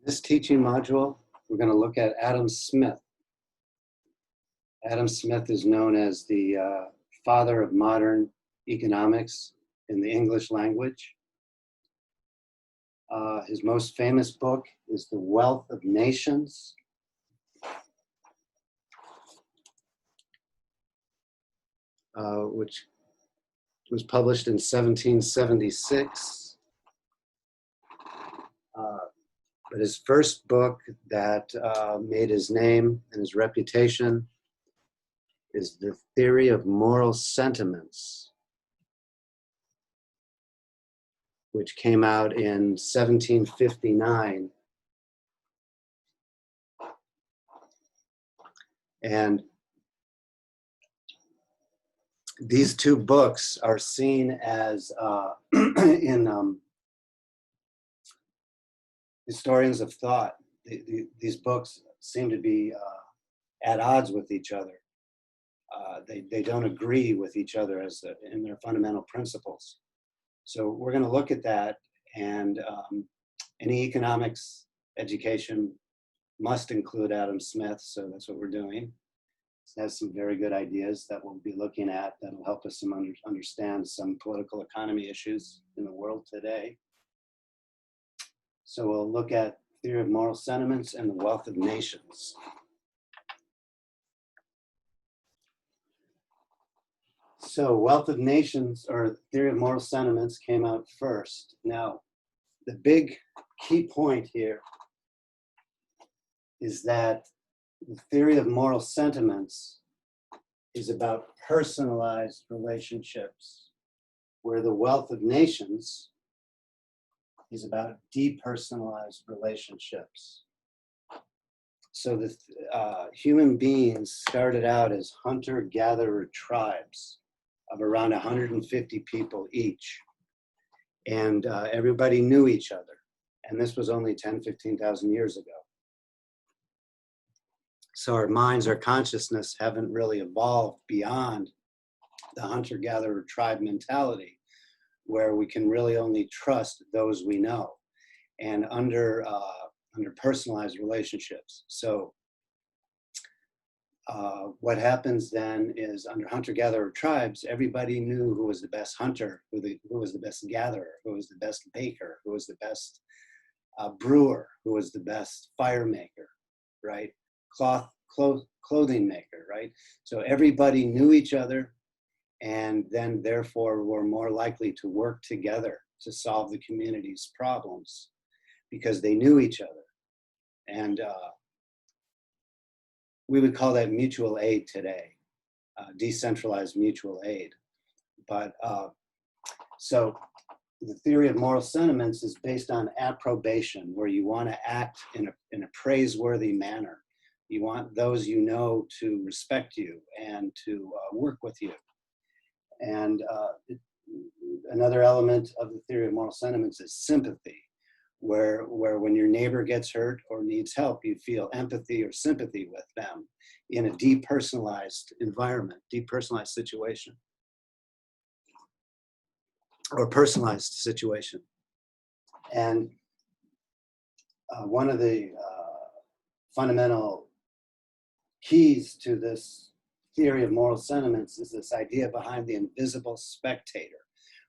This teaching module, we're going to look at Adam Smith. Adam Smith is known as the father of modern economics in the English language. His most famous book is The Wealth of Nations. Which was published in 1776. But his first book that made his name and his reputation is The Theory of Moral Sentiments, which came out in 1759. And these two books are seen as in historians of thought. These books seem to be at odds with each other. They don't agree with each other in their fundamental principles. So we're going to look at that, and any economics education must include Adam Smith, so that's what we're doing. It has some very good ideas that we'll be looking at that'll help us understand some political economy issues in the world today. So we'll look at Theory of Moral Sentiments and The Wealth of Nations. So Wealth of Nations, or Theory of Moral Sentiments, came out first. Now, the big key point here is that the Theory of Moral Sentiments is about personalized relationships, where The Wealth of Nations is about depersonalized relationships. So the human beings started out as hunter-gatherer tribes of around 150 people each. And everybody knew each other. And this was only 10, 15,000 years ago. So our minds, our consciousness haven't really evolved beyond the hunter-gatherer tribe mentality, where we can really only trust those we know, and under personalized relationships. So what happens then is, under hunter-gatherer tribes, everybody knew who was the best hunter, who was the best gatherer, who was the best baker, who was the best brewer, who was the best fire maker, right? Clothing maker, right? So everybody knew each other, and then therefore were more likely to work together to solve the community's problems because they knew each other. And we would call that mutual aid today, decentralized mutual aid. But so the Theory of Moral Sentiments is based on approbation, where you want to act in a praiseworthy manner. You want those you know to respect you and to work with you. And another element of the Theory of Moral Sentiments is sympathy, where when your neighbor gets hurt or needs help, you feel empathy or sympathy with them in a depersonalized environment, depersonalized situation, or personalized situation. And one of the fundamental keys to this Theory of Moral Sentiments is this idea behind the invisible spectator,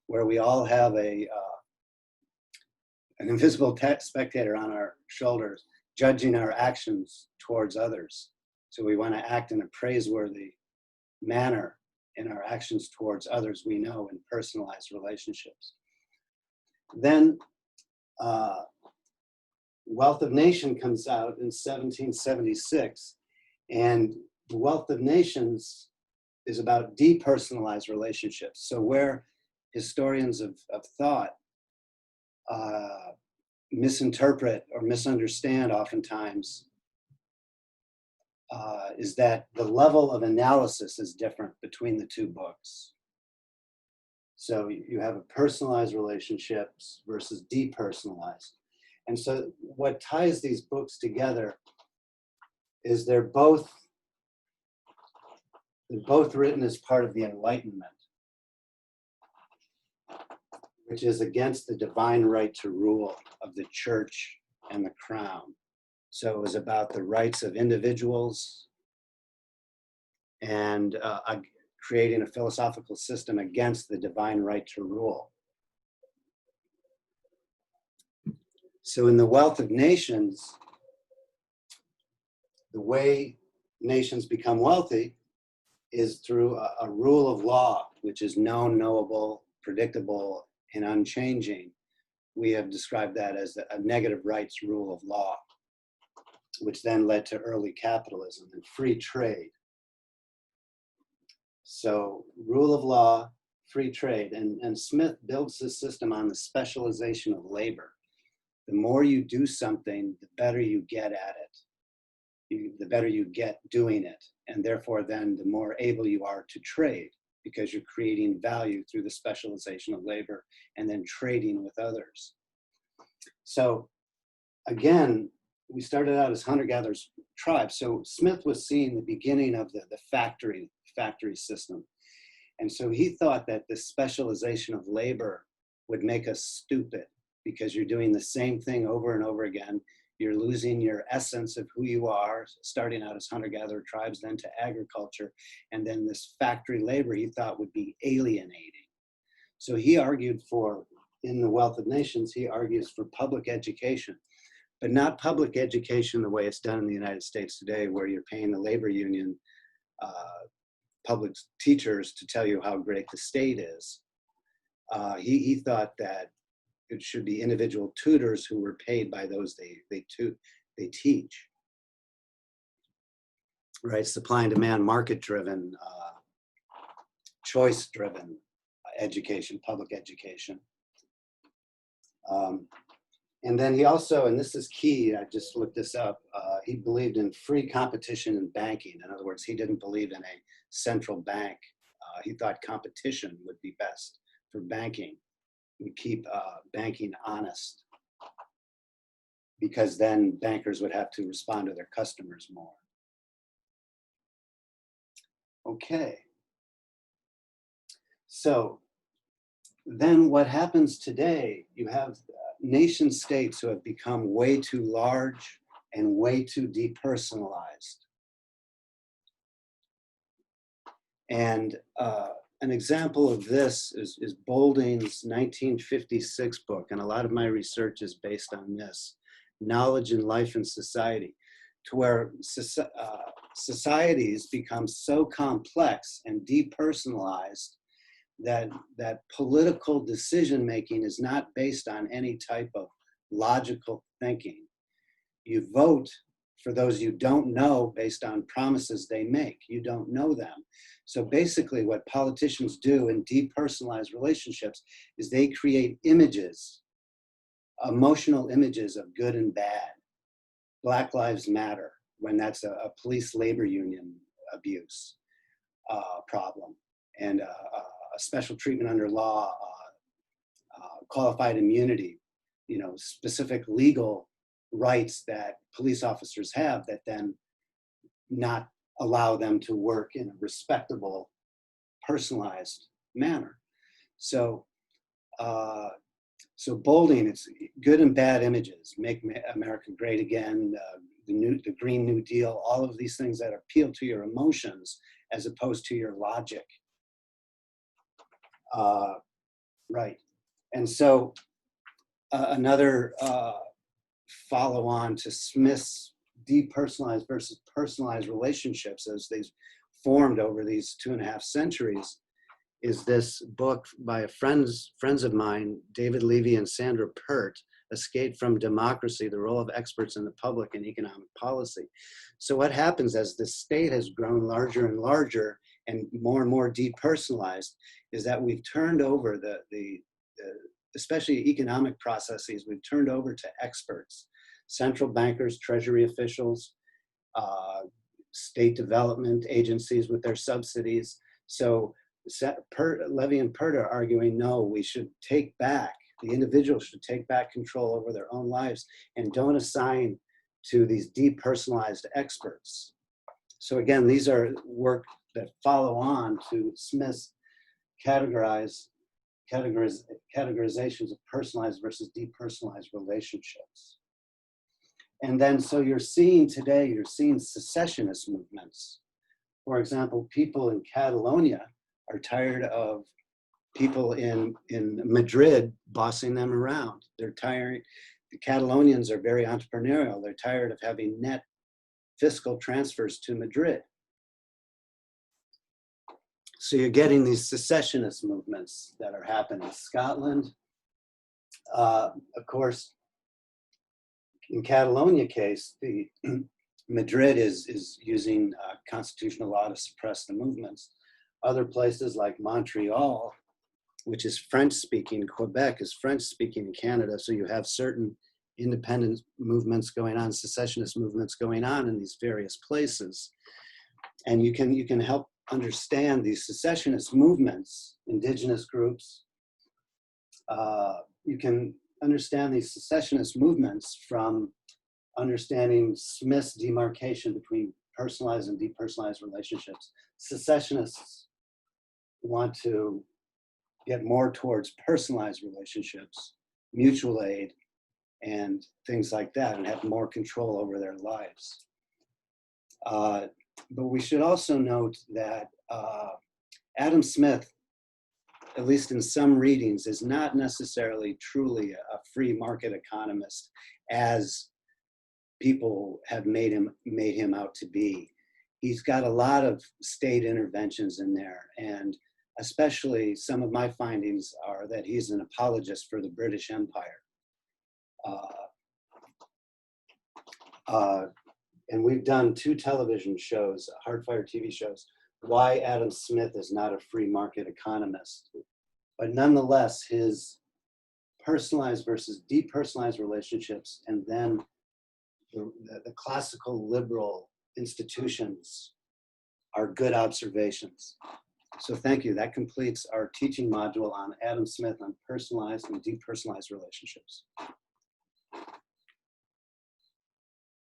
where we all have an invisible spectator on our shoulders, judging our actions towards others. So we want to act in a praiseworthy manner in our actions towards others we know in personalized relationships. Then Wealth of Nation comes out in 1776, and The Wealth of Nations is about depersonalized relationships. So where historians of thought misinterpret or misunderstand oftentimes is that the level of analysis is different between the two books. So you have personalized relationships versus depersonalized. And so what ties these books together is they're both written as part of the Enlightenment, which is against the divine right to rule of the church and the crown. So it was about the rights of individuals and creating a philosophical system against the divine right to rule. So in The Wealth of Nations, the way nations become wealthy is through a rule of law, which is known, knowable, predictable, and unchanging. We have described that as a negative rights rule of law, which then led to early capitalism and free trade. So rule of law, free trade, and Smith builds this system on the specialization of labor. The more you do something, the better you get at it. The better you get doing it. And therefore then the more able you are to trade, because you're creating value through the specialization of labor and then trading with others. So again, we started out as hunter-gatherers tribes. So Smith was seeing the beginning of the factory system. And so he thought that the specialization of labor would make us stupid, because you're doing the same thing over and over again. You're losing your essence of who you are, starting out as hunter-gatherer tribes, then to agriculture, and then this factory labor he thought would be alienating. So he argued for, in The Wealth of Nations, he argues for public education, but not public education the way it's done in the United States today, where you're paying the labor union public teachers to tell you how great the state is. He thought that it should be individual tutors who were paid by those they teach. Right, supply and demand, market-driven, choice-driven education, public education. And then he also, and this is key, I just looked this up, he believed in free competition in banking. In other words, he didn't believe in a central bank. He thought competition would be best for banking. Would keep banking honest, because then bankers would have to respond to their customers more. Okay. So then what happens today, you have nation states who have become way too large and way too depersonalized. And an example of this is Boulding's 1956 book, and a lot of my research is based on this, Knowledge in Life and Society, to where societies become so complex and depersonalized that political decision-making is not based on any type of logical thinking. You vote for those you don't know based on promises they make. You don't know them. So basically what politicians do in depersonalized relationships is they create images, emotional images of good and bad. Black Lives Matter, when that's a police labor union abuse problem, and a special treatment under law, qualified immunity, specific legal rights that police officers have that then not allow them to work in a respectable, personalized manner. So, so Boulding, it's good and bad images, make America great again, the Green New Deal, all of these things that appeal to your emotions as opposed to your logic. Right. And so another follow on to Smith's depersonalized versus personalized relationships as they've formed over these 2.5 centuries is this book by friends of mine, David Levy and Sandra Peart, Escape from Democracy, the Role of Experts in the Public in Economic Policy. So what happens as the state has grown larger and larger and more depersonalized is that we've turned over especially economic processes, we've turned over to experts, central bankers, treasury officials, state development agencies with their subsidies. So Levy and Peart are arguing, no, we should take back, the individual should take back control over their own lives and don't assign to these depersonalized experts. So again, these are work that follow on to Smith's categorizations of personalized versus depersonalized relationships. And then, so you're seeing today, you're seeing secessionist movements. For example, people in Catalonia are tired of people in Madrid bossing them around. They're tired, the Catalonians are very entrepreneurial. They're tired of having net fiscal transfers to Madrid. So you're getting these secessionist movements that are happening in Scotland. Of course, in Catalonia case, the Madrid is using constitutional law to suppress the movements. Other places like Montreal, which is French-speaking, Quebec is French-speaking in Canada, so you have certain independent movements going on, secessionist movements going on in these various places. And you can help understand these secessionist movements, indigenous groups. You can understand these secessionist movements from understanding Smith's demarcation between personalized and depersonalized relationships. Secessionists want to get more towards personalized relationships, mutual aid, and things like that, and have more control over their lives. But we should also note that Adam Smith, at least in some readings, is not necessarily truly a free market economist as people have made him out to be. He's got a lot of state interventions in there, and especially some of my findings are that he's an apologist for the British Empire. And we've done 2 television shows, Hardfire TV shows, why Adam Smith is not a free market economist. But nonetheless, his personalized versus depersonalized relationships, and then the classical liberal institutions are good observations. So thank you. That completes our teaching module on Adam Smith on personalized and depersonalized relationships.